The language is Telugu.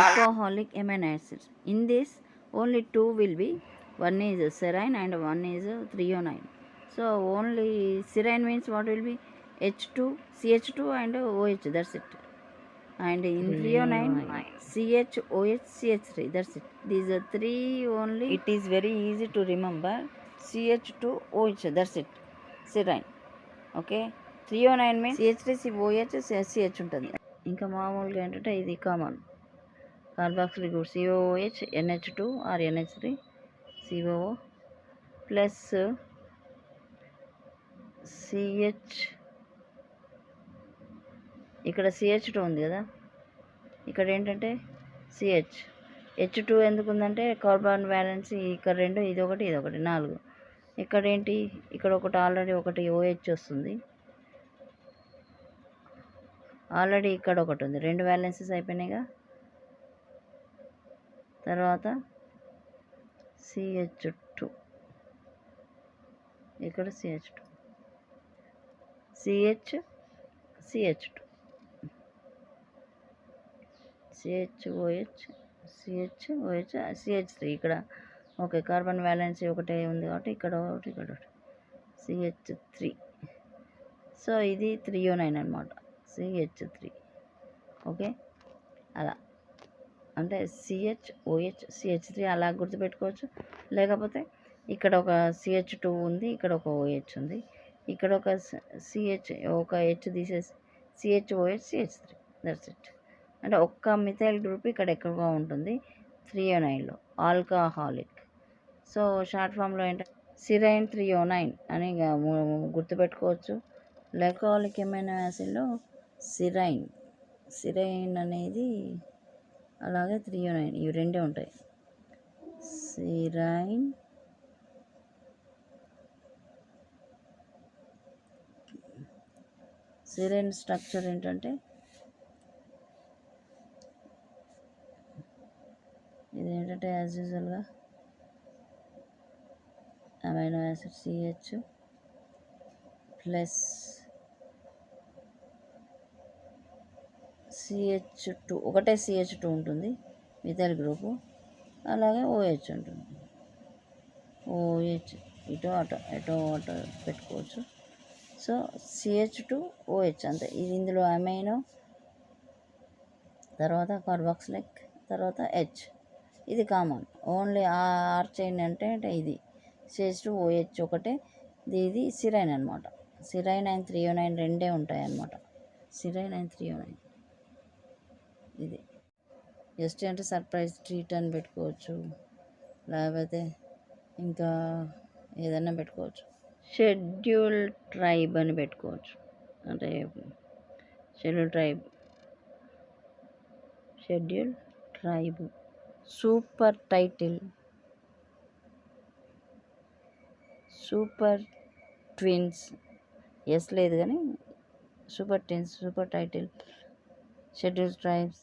alcoholic amino acids. In this, only two will be, one is serine and one is threonine. So only serine means what will be H2, CH2 and OH, that's it. And in threonine, CHOH, CH3, that's it. These are three only. It is very easy to remember. CH2OH, that's it, serine. Okay, threonine means CH3COH CH ఉంటుంది. ఇంకా మామూలుగా ఏంటంటే ఇది common carboxylic group COOH NH2 R NH3 COO plus CH, ఇక్కడ CH2 ఉంది కదా, ఇక్కడ ఏంటంటే CH, H2 ఎందుకు ఉందంటే కార్బన్ వ్యాలెన్స్ ఇక్కడ రెండు, ఇదొకటి ఇదొకటి 4. ఇక్కడ ఏంటి, ఇక్కడ ఒకటి ఆల్రెడీ ఒకటి OH వస్తుంది, ఆల్రెడీ ఇక్కడ ఒకటి ఉంది, 2 వ్యాలెన్సెస్ అయిపోయినాయిగా. తర్వాత CH2, ఇక్కడ CH2, CH, CH2, CHOH, CHOH, CH3 ఇక్కడ ఓకే, కార్బన్ వ్యాలెన్సీ ఒకటే ఉంది కాబట్టి ఇక్కడ ఒకటి ఇక్కడ ఒకటి CH3. సో ఇది థ్రియోనైన్ అనమాట, CH3. ఓకే, అలా అంటే CHOH CH3 అలా గుర్తుపెట్టుకోవచ్చు. లేకపోతే ఇక్కడ ఒక CH2 ఉంది, ఇక్కడ ఒక OH ఉంది, ఇక్కడ ఒక CH, ఒక H తీసేసి CHOH CH3, దట్స్ ఇట్. అంటే ఒక్క మిథైల్ గ్రూప్ ఇక్కడ ఎక్కువగా ఉంటుంది థ్రియోనైన్లో, ఆల్కహాలిక్. సో షార్ట్ ఫామ్లో ఏంటంటే సిరైన్ థ్రియోనైన్ అని గుర్తుపెట్టుకోవచ్చు. ఆల్కహాలిక్ ఎమైనో యాసిడ్లో సిరైన్, సిరైన్ అనేది, అలాగే థ్రియోనైన్, ఇవి రెండే ఉంటాయి. సిరైన్, సిరైన్ స్ట్రక్చర్ ఏంటంటే ఇదేంటంటే యాజ్ యూజువల్గా amino acid CH plus CH2, ఒకటే CH2 ఉంటుంది మిథైల్ గ్రూపు, అలాగే OH ఉంటుంది. OH ఇటో అటో పెట్టుకోవచ్చు. సో CH2OH అంతే. ఇది ఇందులో అమైనో, తర్వాత కార్బాక్సిలిక్, తర్వాత H, ఇది కామన్. ఓన్లీ ఆర్ చైన్ అంటే ఇది CH2OH ఒకటే. ఇది సిరైన్ అనమాట. సిరైన్ అండ్ థ్రియోనైన్ రెండే ఉంటాయి అన్నమాట. సిరైన్ అండ్ థ్రియోనైన్ ఇది జస్ట్ అంటే సర్ప్రైజ్ ట్రీట్ అని పెట్టుకోవచ్చు, లేకపోతే ఇంకా ఏదైనా పెట్టుకోవచ్చు. షెడ్యూల్ ట్రైబ్ అని పెట్టుకోవచ్చు, అంటే schedule tribe. Super title, super twins, yes లేదు కానీ super twins, super title, schedule tribes.